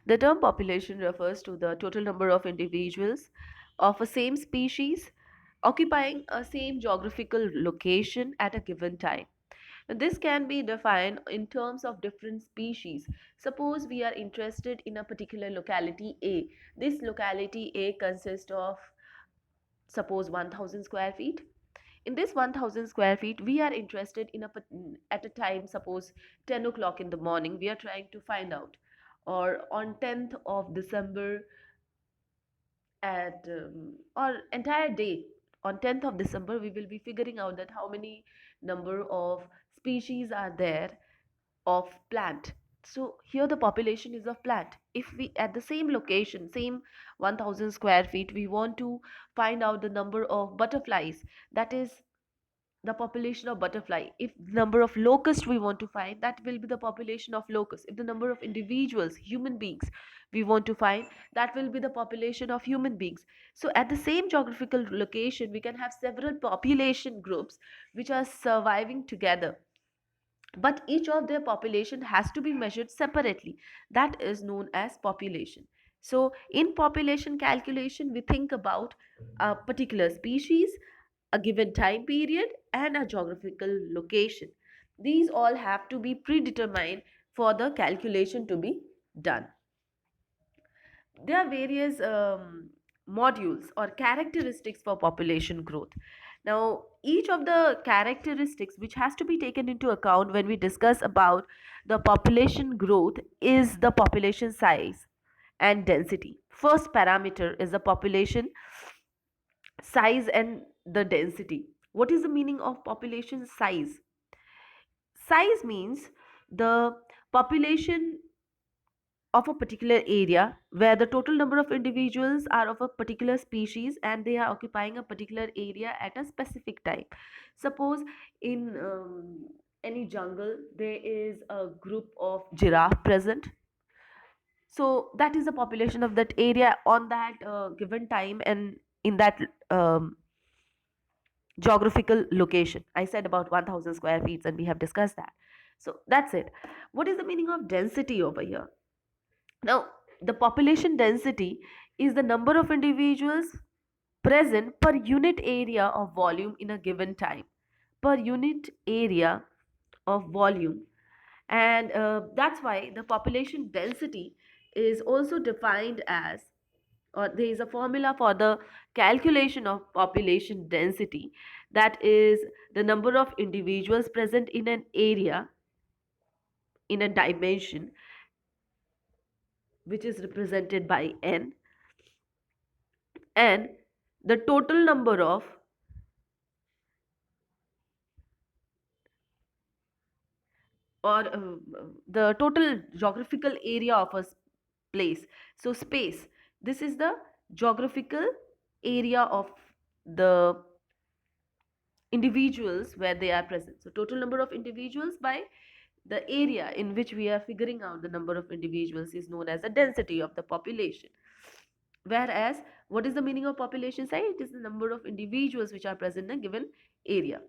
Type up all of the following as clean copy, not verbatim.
The term population refers to the total number of individuals of a same species occupying a same geographical location at a given time. This can be defined in terms of different species. Suppose we are interested in a particular locality A. This locality A consists of, suppose, 1000 square feet. In this 1000 square feet, we are interested in at a time, suppose 10 o'clock in the morning, we are trying to find out, or on 10th of December at or entire day on 10th of December, we will be figuring out that how many number of species are there of plant. So here the population is of plant. If we at the same location, same 1000 square feet, we want to find out the number of butterflies, that is the population of butterfly. If the number of locusts we want to find, that will be the population of locusts. If the number of individuals, human beings, we want to find, that will be the population of human beings. So at the same geographical location, we can have several population groups which are surviving together, but each of their population has to be measured separately. That is known as population. So in population calculation, we think about a particular species, a given time period, and a geographical location. These all have to be predetermined for the calculation to be done. There are various modules or characteristics for population growth. Now each of the characteristics which has to be taken into account when we discuss about the population growth is the population size and density. First parameter is the population size and the density. What is the meaning of population size? Size means the population of a particular area where the total number of individuals are of a particular species and they are occupying a particular area at a specific time. Suppose in any jungle there is a group of giraffe present, so that is the population of that area on that given time and in that um, geographical location. I said about 1000 square feet and we have discussed that. So that's it. What is the meaning of density over here? Now, the population density is the number of individuals present per unit area of volume in a given time. Per unit area of volume. And that's why the population density is also defined as, or there is a formula for the calculation of population density, that is the number of individuals present in an area in a dimension which is represented by n, and the total number of, or the total geographical area of a place. So space, this is the geographical area of the individuals where they are present. So total number of individuals by the area in which we are figuring out the number of individuals is known as the density of the population. Whereas what is the meaning of population size? It is the number of individuals which are present in a given area.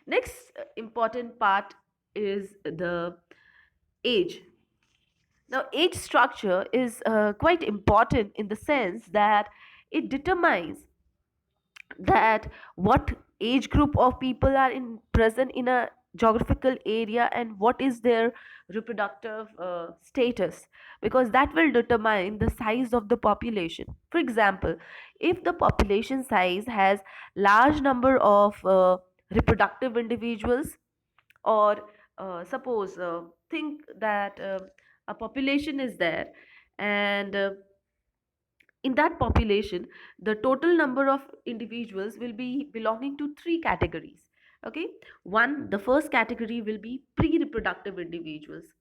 Next important part is the age. Now, age structure is quite important in the sense that it determines that what age group of people are in present in a geographical area and what is their reproductive status, because that will determine the size of the population. For example, if the population size has large number of reproductive individuals, or suppose think that a population is there, and in that population the total number of individuals will be belonging to three categories. Okay, one, the first category will be pre-reproductive individuals.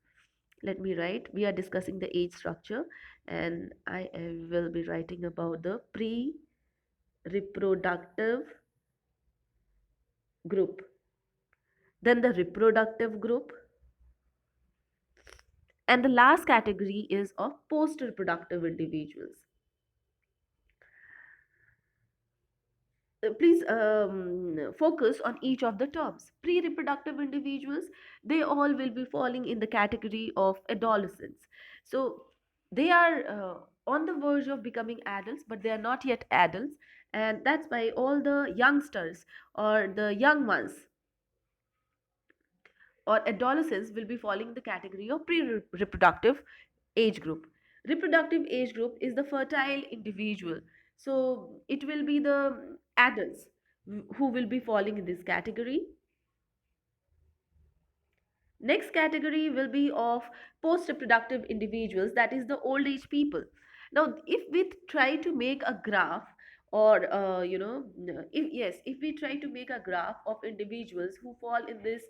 Let me write, we are discussing the age structure, and I will be writing about the pre-reproductive group, then the reproductive group, and the last category is of post-reproductive individuals. please focus on each of the terms. Pre-reproductive individuals, they all will be falling in the category of adolescents. So they are on the verge of becoming adults, but they are not yet adults, and that's why all the youngsters or the young ones or adolescents will be falling in the category of pre-reproductive age group. Reproductive age group is the fertile individual. So it will be the adults who will be falling in this category. Next category will be of post-reproductive individuals, that is the old age people. Now, if we try to make a graph, or if yes, if we try to make a graph of individuals who fall in this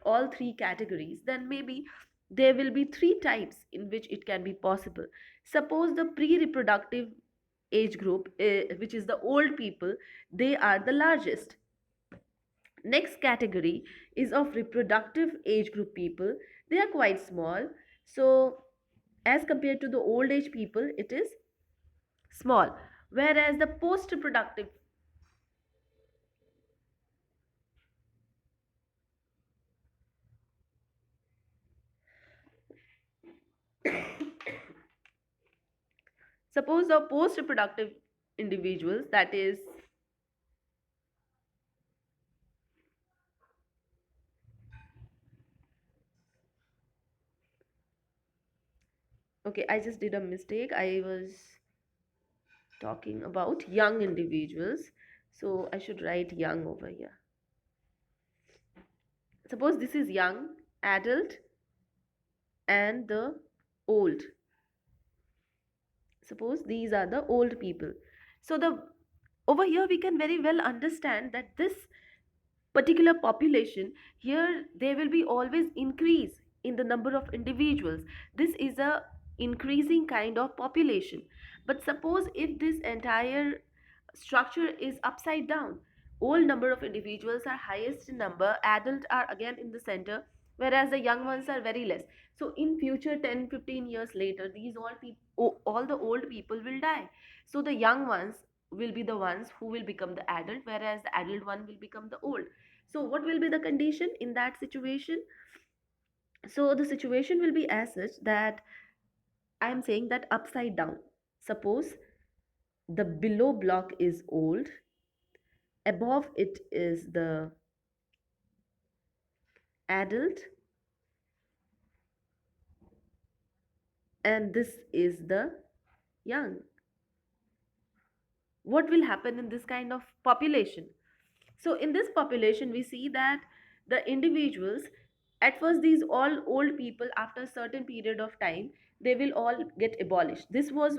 all three categories, then maybe there will be three types in which it can be possible. Suppose the pre-reproductive age group, which is the old people, they are the largest. Next category is of reproductive age group people. They are quite small. So, as compared to the old age people, it is small. Whereas the post reproductive, suppose the post reproductive individuals, that is, okay, I just did a mistake. I was talking about young individuals. So, I should write young over here. Suppose this is young, adult, and the old. Suppose these are the old people. So the over here we can very well understand that this particular population here, they will be always increase in the number of individuals. This is a increasing kind of population. But suppose if this entire structure is upside down, old number of individuals are highest in number, adult are again in the center, whereas the young ones are very less. So in future 10, 15 years later, these all the old people will die. So the young ones will be the ones who will become the adult, whereas the adult one will become the old. So what will be the condition in that situation? So the situation will be as such that I am saying that upside down. Suppose the below block is old, above it is the adult, and this is the young. What will happen in this kind of population? So in this population we see that the individuals, at first these all old people, after a certain period of time, they will all get abolished. This was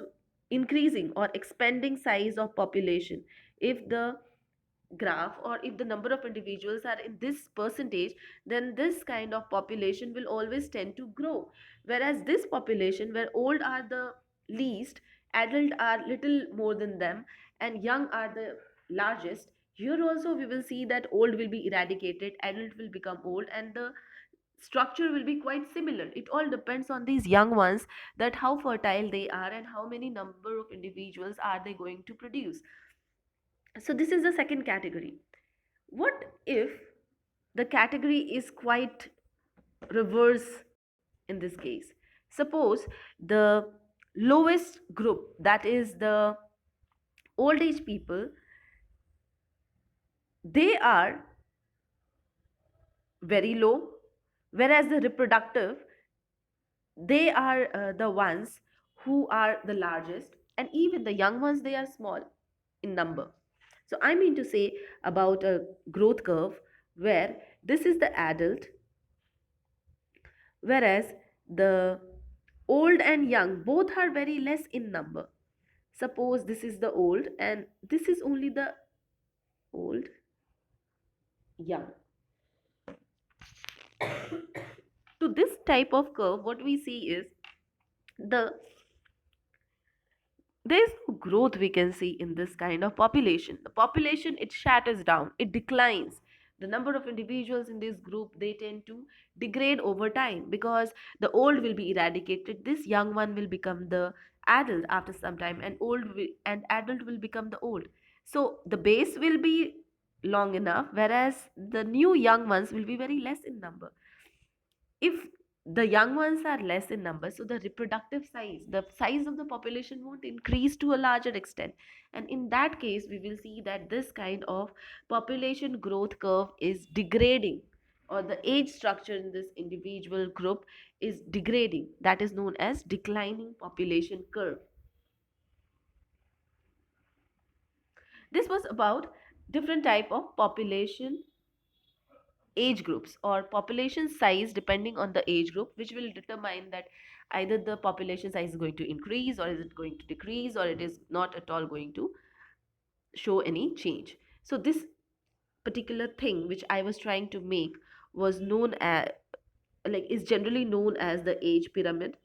increasing or expanding size of population. If the graph, or if the number of individuals are in this percentage, then this kind of population will always tend to grow. Whereas this population where old are the least, adult are little more than them, and young are the largest, here also we will see that old will be eradicated, adult will become old, and the structure will be quite similar. It all depends on these young ones, that how fertile they are and how many number of individuals are they going to produce. So this is the second category. What if the category is quite reverse in this case? Suppose the lowest group, that is the old age people, they are very low, whereas the reproductive, they are the ones who are the largest, and even the young ones, they are small in number. So I mean to say about a growth curve where this is the adult, whereas the old and young both are very less in number. Suppose this is the old and this is only the old, young. To this type of curve, what we see is the there is no growth we can see in this kind of population. The population, it shatters down, it declines. The number of individuals in this group, they tend to degrade over time, because the old will be eradicated, this young one will become the adult after some time, and and adult will become the old. So the base will be long enough, whereas the new young ones will be very less in number. If the young ones are less in number, so the size of the population won't increase to a larger extent. And in that case, we will see that this kind of population growth curve is degrading, or the age structure in this individual group is degrading. That is known as declining population curve. This was about different type of population age groups or population size depending on the age group, which will determine that either the population size is going to increase or is it going to decrease, or it is not at all going to show any change. So this particular thing which I was trying to make was known as, like, is generally known as the age pyramid.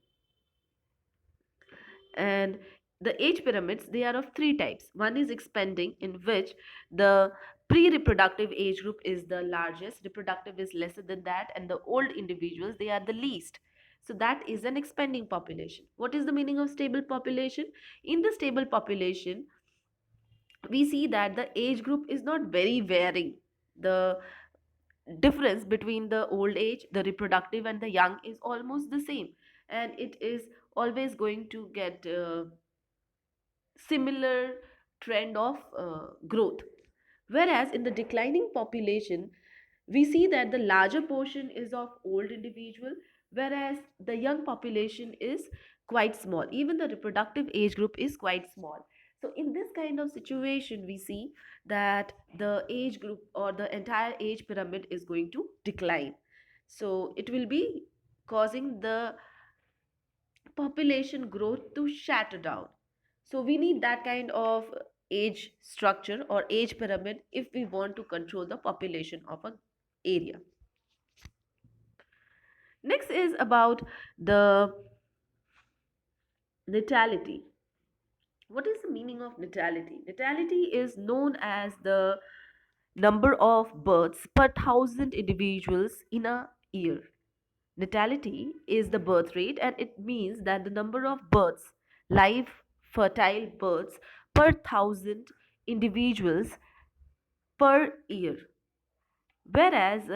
And the age pyramids, they are of three types. One is expanding, in which the pre-reproductive age group is the largest, reproductive is lesser than that, and the old individuals, they are the least. So that is an expanding population. What is the meaning of stable population? In the stable population, we see that the age group is not very varying. The difference between the old age, the reproductive, and the young is almost the same, and it is always going to get similar trend of growth. Whereas in the declining population, we see that the larger portion is of old individual, whereas the young population is quite small. Even the reproductive age group is quite small. So in this kind of situation, we see that the age group or the entire age pyramid is going to decline. So it will be causing the population growth to shatter down. So we need that kind of age structure or age pyramid if we want to control the population of an area. Next is about the natality. What is the meaning of natality? Natality is known as the number of births per thousand individuals in a year. Natality is the birth rate, and it means that the number of births, live fertile births per thousand individuals per year. Whereas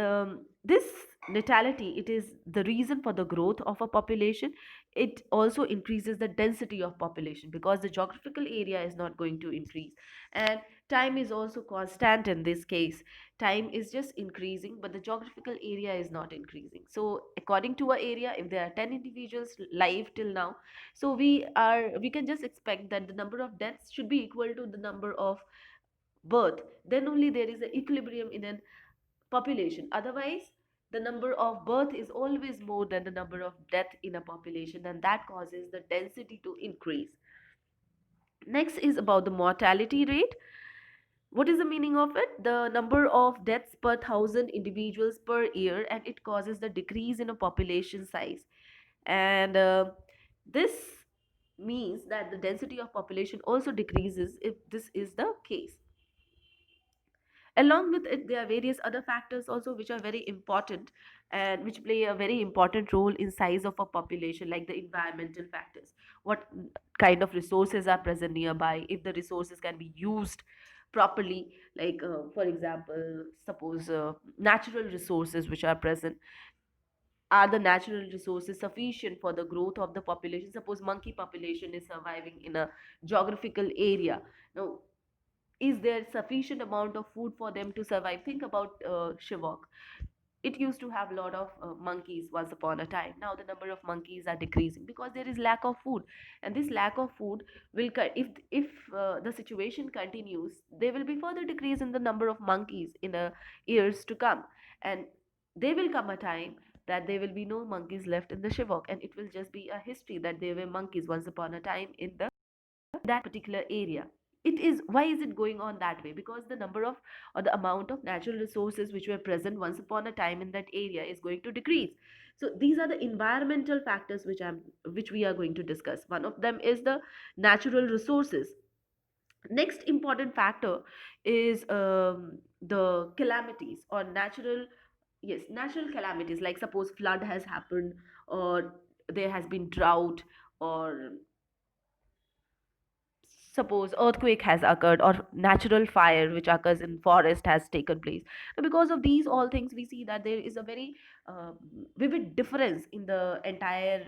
this natality, it is the reason for the growth of a population. It also increases the density of population because the geographical area is not going to increase, and time is also constant. In this case, time is just increasing, but the geographical area is not increasing. So according to a area, if there are 10 individuals live till now, so we can just expect that the number of deaths should be equal to the number of birth. Then only there is an equilibrium in an population. Otherwise, the number of birth is always more than the number of death in a population, and that causes the density to increase. Next is about the mortality rate. What is the meaning of it? The number of deaths per thousand individuals per year, and it causes the decrease in a population size. And this means that the density of population also decreases if this is the case. Along with it, there are various other factors also which are very important and which play a very important role in size of a population, like the environmental factors. What kind of resources are present nearby, if the resources can be used properly, like for example, suppose natural resources which are present, are the natural resources sufficient for the growth of the population? Suppose monkey population is surviving in a geographical area. Now, is there sufficient amount of food for them to survive? Think about Shivok. It used to have a lot of monkeys once upon a time. Now the number of monkeys are decreasing because there is lack of food, and this lack of food will if the situation continues, there will be further decrease in the number of monkeys in the years to come, and there will come a time that there will be no monkeys left in the Shivok, and it will just be a history that there were monkeys once upon a time in the that particular area. It is, why is it going on that way? Because the number of or the amount of natural resources which were present once upon a time in that area is going to decrease. So these are the environmental factors which we are going to discuss. One of them is the natural resources. Next important factor is the calamities or natural, yes, natural calamities, like suppose flood has happened, or there has been drought, or suppose earthquake has occurred or natural fire which occurs in forest has taken place. So because of these all things, we see that there is a very vivid difference in the entire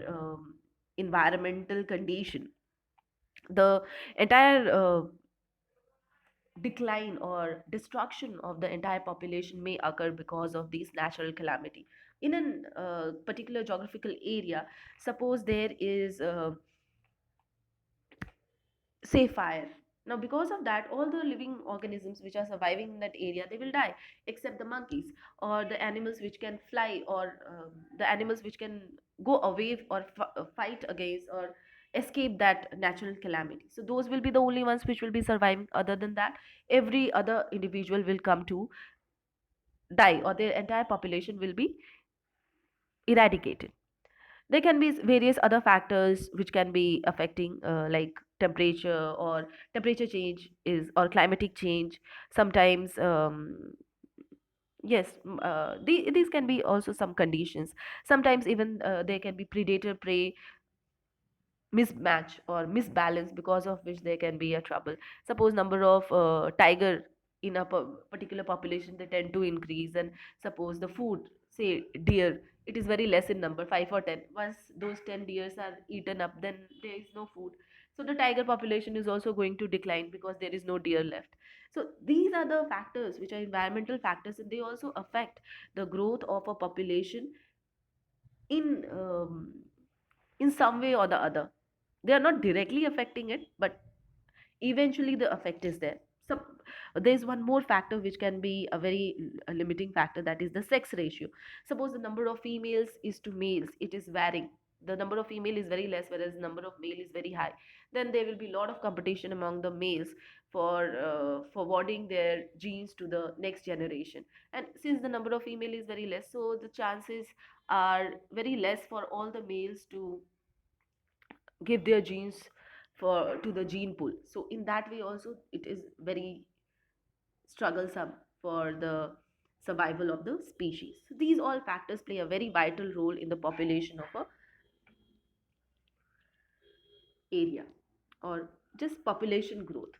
environmental condition. The entire decline or destruction of the entire population may occur because of these natural calamity in a particular geographical area. Suppose there is say fire. Now because of that, all the living organisms which are surviving in that area, they will die, except the monkeys or the animals which can fly, or the animals which can go away or fight against or escape that natural calamity. So those will be the only ones which will be surviving. Other than that, every other individual will come to die, or their entire population will be eradicated. There can be various other factors which can be affecting, like temperature or temperature change is or climatic change. Sometimes yes, these can be also some conditions. Sometimes even there can be predator prey mismatch or misbalance, because of which there can be a trouble. Suppose number of tiger in a particular population, they tend to increase, and suppose the food, say deer, it is very less in number, 5 or 10. Once those 10 deers are eaten up, then there is no food. So the tiger population is also going to decline because there is no deer left. So these are the factors which are environmental factors, and they also affect the growth of a population in in some way or the other. They are not directly affecting it, but eventually the effect is there. So there's one more factor which can be a very limiting factor, that is the sex ratio. Suppose the number of females is to males, it is varying. The number of female is very less, whereas the number of male is very high. Then there will be a lot of competition among the males for forwarding their genes to the next generation. And since the number of female is very less, so the chances are very less for all the males to give their genes for to the gene pool. So in that way also it is very strugglesome for the survival of the species. So these all factors play a very vital role in the population of a area, or just population growth.